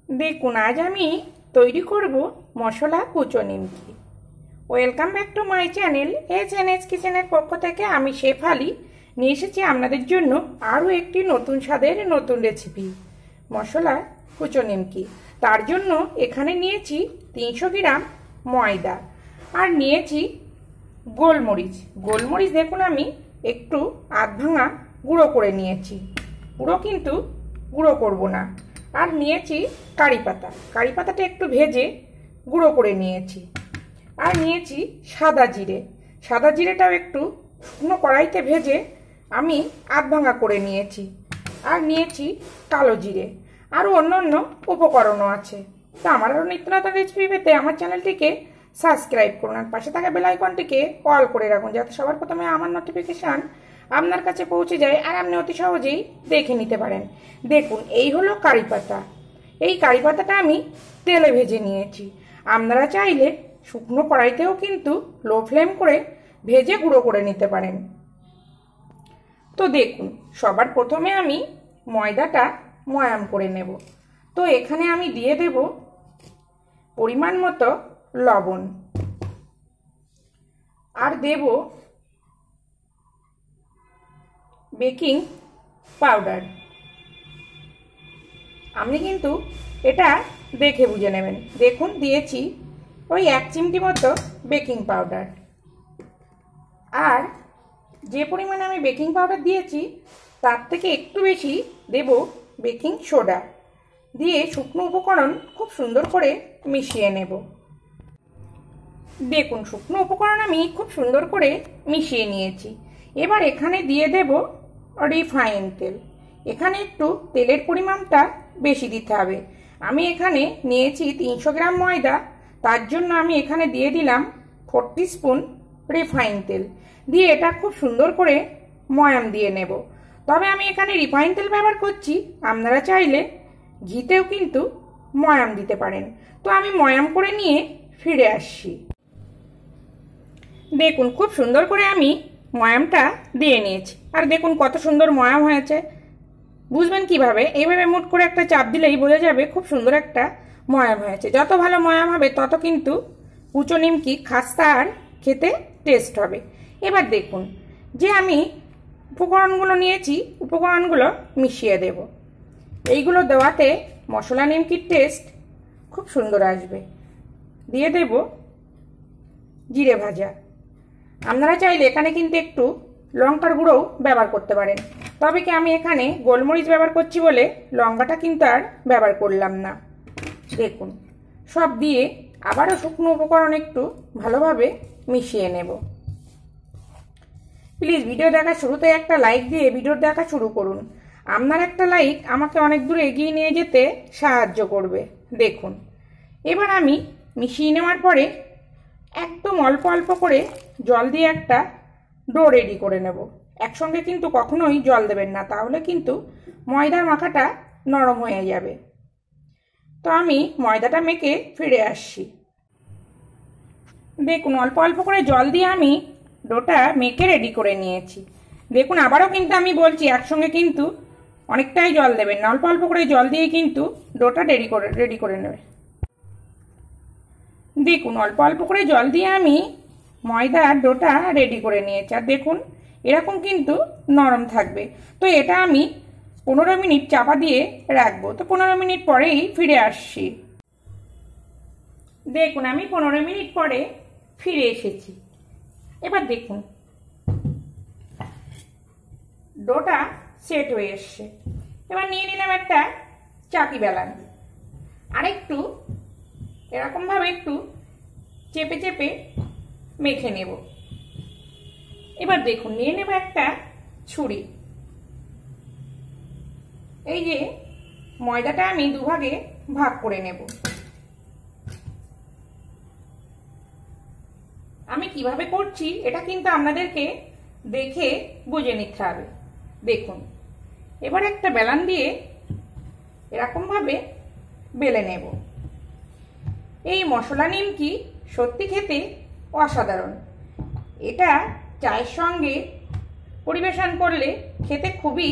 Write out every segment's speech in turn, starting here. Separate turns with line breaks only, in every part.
দেখুন আজ আমি তৈরি করব মশলা কুচো নিমকি। Welcome back to my channel S কিচেনের পক্ষ থেকে আমি শেফ আলী নিয়ে এসেছি আপনাদের জন্য আরও একটি নতুন স্বাদের নতুন রেসিপি, মশলা কুচো নিমকি। তার জন্য এখানে নিয়েছি 300 গ্রাম ময়দা আর নিয়েছি গোলমরিচ দেখুন আমি একটু আধ ভাঙা গুঁড়ো করে নিয়েছি, পুরো কিন্তু গুঁড়ো করব না। আর নিয়েছি কারি পাতাটা একটু ভেজে গুঁড়ো করে নিয়েছি। আর নিয়েছি সাদা জিরেটাও একটু শুকনো কড়াইতে ভেজে আমি আধ ভাঙা করে নিয়েছি। আর নিয়েছি কালো জিরে, আরও অন্য উপকরণও আছে। তো আমার আরও নিত্য নতুন রেসিপি পেতে আমার চ্যানেলটিকে সাবস্ক্রাইব করুন আর পাশে থাকা বেল আইকনটিকে অল করে রাখুন, যাতে সবার প্রথমে আমার নোটিফিকেশান আপনার কাছে পৌঁছে যায় আর আপনি অতি সহজেই দেখে নিতে পারেন। দেখুন এই হলো কারি পাতা। এই কারি পাতাটা আমি তেলে ভেজে নিয়েছি। আপনারা চাইলে শুকনো কড়াইতেও কিন্তু লো ফ্লেম করে ভেজে গুঁড়ো করে নিতে পারেন। তো দেখুন সবার প্রথমে আমি ময়দাটা ময়াম করে নেব। তো এখানে আমি দিয়ে দেব পরিমাণ মতো লবণ আর দেব বেকিং পাউডার। আপনি কিন্তু এটা দেখে বুঝে নেবেন। দেখুন দিয়েছি ওই 1 চিমটি মতো বেকিং পাউডার। আর যে পরিমাণে আমি বেকিং পাউডার দিয়েছি তার থেকে একটু বেশি দেব বেকিং সোডা, দিয়ে শুকনো উপকরণ খুব সুন্দর করে মিশিয়ে নেব। দেখুন শুকনো উপকরণ আমি খুব সুন্দর করে মিশিয়ে নিয়েছি। এবার এখানে দিয়ে দেব রিফাইন তেল। এখানে একটু তেলের পরিমাণটা বেশি দিতে হবে। আমি এখানে নিয়েছি 300 গ্রাম ময়দা, তার জন্য আমি এখানে দিয়ে দিলাম 40 স্পুন রিফাইন তেল, দিয়ে এটা খুব সুন্দর করে ময়াম দিয়ে নেব। তবে আমি এখানে রিফাইন তেল ব্যবহার করছি, আপনারা চাইলে ঘিতেও কিন্তু ময়াম দিতে পারেন। তো আমি ময়াম করে নিয়ে ফিরে আসছি। দেখুন খুব সুন্দর করে আমি ময়ামটা দিয়ে নিয়েছি। আর দেখুন কত সুন্দর ময়াম হয়েছে। বুঝবেন কিভাবে? এইভাবে মুট করে একটা চাপ দিলেই বোঝা যাবে খুব সুন্দর একটা ময়াম হয়েছে। যত ভালো ময়াম হবে তত কিন্তু কুচো নিমকি খাস্তা আর খেতে টেস্ট হবে। এবার দেখুন যে আমি উপকরণগুলো নিয়েছি, উপকরণগুলো মিশিয়ে দেব। এইগুলো দেওয়াতে মশলা নিমকির টেস্ট খুব সুন্দর আসবে। দিয়ে দেব জিরে ভাজা। আপনারা চাইলে এখানে কিন্তু একটু লঙ্কার গুঁড়োও ব্যবহার করতে পারেন, তবে কি আমি এখানে গোলমরিচ ব্যবহার করছি বলে লঙ্কাটা কিন্তু আর ব্যবহার করলাম না। দেখুন সব দিয়ে আবারও শুকনো উপকরণ একটু ভালোভাবে মিশিয়ে নেব। প্লিজ ভিডিও দেখার শুরুতে একটা লাইক দিয়ে ভিডিও দেখা শুরু করুন। আপনার একটা লাইক আমাকে অনেক দূর এগিয়ে নিয়ে যেতে সাহায্য করবে। দেখুন এবার আমি মিশিয়ে নেওয়ার পরে একদম অল্প অল্প করে জল দিয়ে একটা ডো রেডি করে নেব। একসঙ্গে কিন্তু কখনোই জল দেবেন না, তাহলে কিন্তু ময়দার মাখাটা নরম হয়ে যাবে। তো আমি ময়দাটা মেখে ফিরে আসছি। দেখুন অল্প অল্প করে জল দিয়ে আমি ডোটা মেখে রেডি করে নিয়েছি। দেখুন আবারও কিন্তু আমি বলছি একসঙ্গে কিন্তু অনেকটাই জল দেবেন না, অল্প অল্প করে জল দিয়ে কিন্তু ডোটা রেডি করে নেবে। দেখুন অল্প অল্প করে জল দিয়ে আমি ময়দার ডোটা রেডি করে নিয়েছি। আর দেখুন এরকম কিন্তু নরম থাকবে। তো এটা আমি 15 মিনিট চাপা দিয়ে রাখবো। তো 15 মিনিট পরেই ফিরে আসছি। দেখুন আমি 15 মিনিট পরে ফিরে এসেছি। এবার দেখুন ডোটা সেট হয়ে এসছে। এবার নিয়ে নিলাম একটা চাকি বেলান, আর একটু এরকমভাবে একটু চেপে চেপে মেখে নেব। এবার দেখুন নিয়ে নেব একটা ছুরি। এই যে ময়দাটা আমি দুভাগে ভাগ করে নেব। আমি কিভাবে করছি এটা কিন্তু আপনাদেরকে দেখে বুঝে নিতে হবে। দেখুন এবার একটা বেলান দিয়ে এরকমভাবে বেলে নেব। এই মশলা নিমকি সত্যি খেতে অসাধারণ। এটা চায়ের সঙ্গে পরিবেশন করলে খেতে খুবই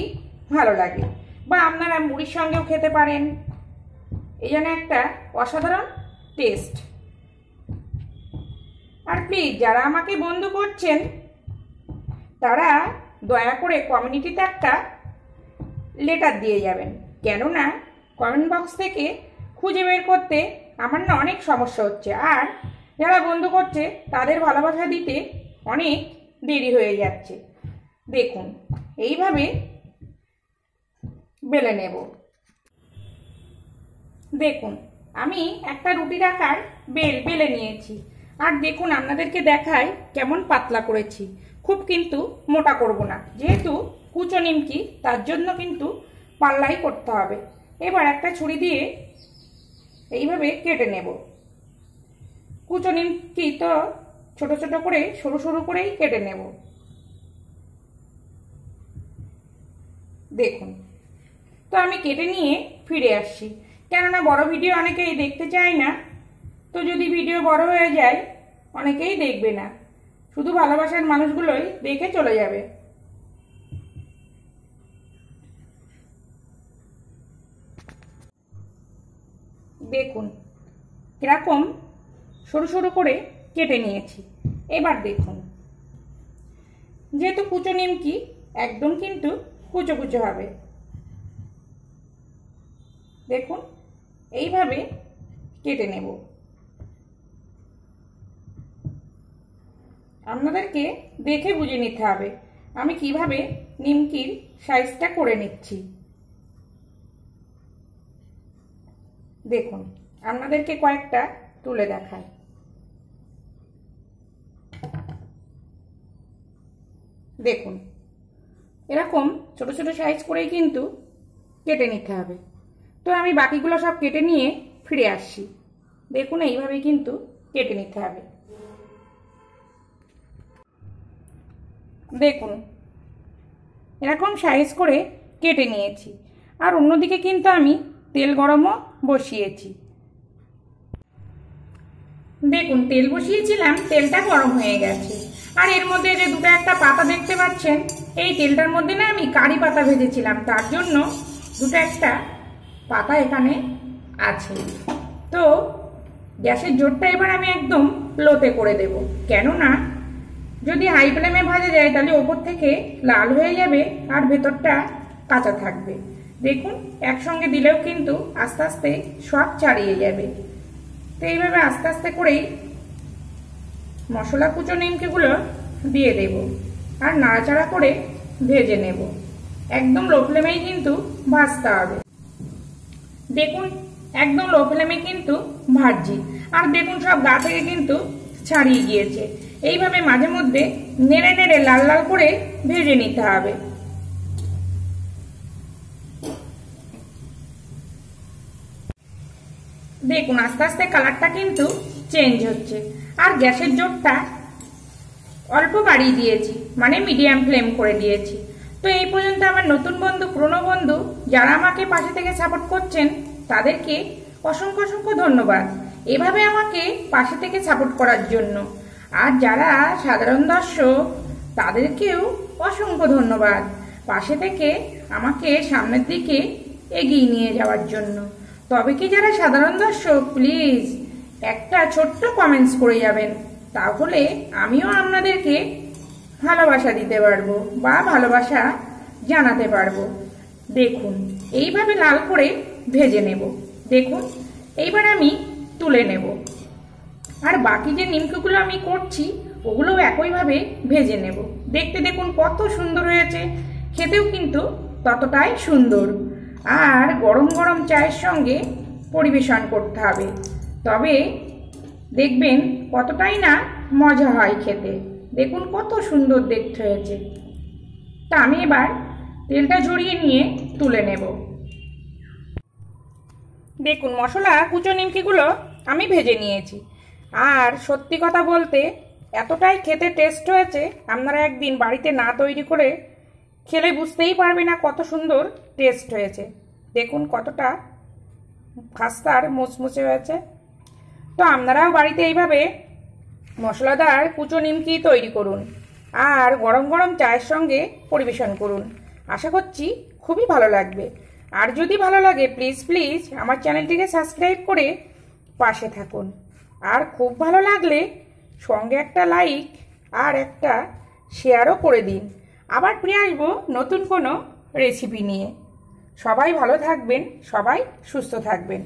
ভালো লাগে, বা আপনারা মুড়ির সঙ্গেও খেতে পারেন। এই যেন একটা অসাধারণ টেস্ট। আর প্লিজ যারা আমাকে বন্ধু করছেন তারা দয়া করে কমিউনিটিতে একটা লেটার দিয়ে যাবেন, কেননা কমেন্ট বক্স থেকে খুঁজে বের করতে আমার না অনেক সমস্যা হচ্ছে। আর যারা বন্ধু করছে তাদের ভালোবাসা দিতে অনেক দেরি হয়ে যাচ্ছে। দেখুন এইভাবে বেলে নেব। দেখুন আমি একটা রুটির আকার বেলে নিয়েছি। আর দেখুন আপনাদেরকে দেখাই কেমন পাতলা করেছি, খুব কিন্তু মোটা করব না, যেহেতু কুচো নিমকি তার জন্য কিন্তু পাল্লাই করতে হবে। এবার একটা ছুরি দিয়ে এইভাবে কেটে নেব। কুচো নিমকি তো ছোট ছোট করে সরু সরু করেই কেটে নেব। দেখুন তো আমি কেটে নিয়ে ফিরে আসছি, কেননা বড় ভিডিও অনেকেই দেখতে চায় না। তো যদি ভিডিও বড় হয়ে যায় অনেকেই দেখবে না, শুধু ভালোবাসার মানুষগুলোই দেখে চলে যাবে। দেখুন কিরকম সরু সরু করে কেটে নিয়েছি। এবার দেখুন, যেহেতু কুচো নিমকি একদম কিন্তু কুচো কুচো হবে। দেখুন এইভাবে কেটে নেব। আপনাদেরকে দেখে বুঝে নিতে হবে আমি কিভাবে নিমকির সাইজটা করে নিচ্ছি। দেখুন আপনাদেরকে কয়েকটা তুলে দেখাই। দেখুন এরকম ছোট ছোট সাইজ করেই কিন্তু কেটে নিতে হবে। তো আমি বাকিগুলো সব কেটে নিয়ে ফিরে আসছি। দেখুন এইভাবেই কিন্তু কেটে নিতে হবে। দেখুন এরকম সাইজ করে কেটে নিয়েছি। আর অন্যদিকে কিন্তু আমি তেল গরমও বসিয়েছি। দেখুন তেল বসিয়েছিলাম, তেলটা গরম হয়ে গেছে। আর এর মধ্যে যে দুটো একটা পাতা দেখতে পাচ্ছেন, এই তেলটার মধ্যে না আমি কারি পাতা ভেজেছিলাম, তার জন্য দুটো একটা পাতা এখানে আছে। তো গ্যাসের জোরটা এবার আমি একদম লোতে করে দেব, কেননা যদি হাই ফ্লেমে ভাজা যায় তাহলে ওপর থেকে লাল হয়ে যাবে আর ভেতরটা কাঁচা থাকবে। দেখুন একসঙ্গে দিলেও কিন্তু আস্তে আস্তে সব ছাড়িয়ে যাবে। তো এইভাবে আস্তে আস্তে করেই মশলা কুচো নিমকিগুলো দিয়ে দেব আর নাড়াচাড়া করে ভেজে নেব। একদম লো ফ্লেমেই কিন্তু ভাজতে হবে। দেখুন একদম লো ফ্লেমে কিন্তু ভাজছি। আর দেখুন সব গা থেকে কিন্তু ছাড়িয়ে গিয়েছে। এইভাবে মাঝে মধ্যে নেড়ে নেড়ে লাল লাল করে ভেজে নিতে হবে। দেখুন আস্তে আস্তে কালারটা কিন্তু চেঞ্জ হচ্ছে। আর গ্যাসের জোরটা অল্প বাড়িয়ে দিয়েছি, মানে মিডিয়াম ফ্লেম করে দিয়েছি। তো এই পর্যন্ত আমার নতুন বন্ধু পুরনো বন্ধু যারা আমাকে পাশে থেকে সাপোর্ট করছেন তাদেরকে অসংখ্য অসংখ্য ধন্যবাদ এভাবে আমাকে পাশে থেকে সাপোর্ট করার জন্য। আর যারা সাধারণ দর্শক তাদেরকেও অসংখ্য ধন্যবাদ পাশে থেকে আমাকে সামনের দিকে এগিয়ে নিয়ে যাওয়ার জন্য। তবে কি যারা সাধারণ দর্শক প্লিজ একটা ছোট্ট কমেন্টস করে যাবেন, তাহলে আমিও আপনাদেরকে ভালোবাসা দিতে পারবো বা ভালোবাসা জানাতে পারবো। দেখুন এইভাবে লাল করে ভেজে নেব। দেখুন এইবার আমি তুলে নেব। আর বাকি যে নিমকিগুলো আমি করছি ওগুলোও একইভাবে ভেজে নেব। দেখতে দেখুন কত সুন্দর হয়েছে, খেতেও কিন্তু ততটাই সুন্দর। আর গরম গরম চায়ের সঙ্গে পরিবেশন করতে হবে, তবে দেখবেন কতটাই না মজা হয় খেতে। দেখুন কত সুন্দর দেখতে হয়েছে। তা আমি এবার তেলটা ঝরিয়ে নিয়ে তুলে নেব। দেখুন মশলা কুচো নিমকিগুলো আমি ভেজে নিয়েছি। আর সত্যি কথা বলতে এতটাই খেতে টেস্ট হয়েছে, আপনারা একদিন বাড়িতে না তৈরি করে খেলে বুঝতেই পারবে না কত সুন্দর টেস্ট হয়েছে। দেখুন কতটা খাস্তার মুচমুচে হয়েছে। তো আপনারাও বাড়িতে এইভাবে মশলাদার কুচো নিমকি তৈরি করুন আর গরম গরম চায়ের সঙ্গে পরিবেশন করুন। আশা করছি খুবই ভালো লাগবে। আর যদি ভালো লাগে প্লিজ প্লিজ আমার চ্যানেলটিকে সাবস্ক্রাইব করে পাশে থাকুন। আর খুব ভালো লাগলে সঙ্গে একটা লাইক আর একটা শেয়ারও করে দিন। আবার ফিরে আসবো নতুন কোনো রেসিপি নিয়ে। সবাই ভালো থাকবেন, সবাই সুস্থ থাকবেন।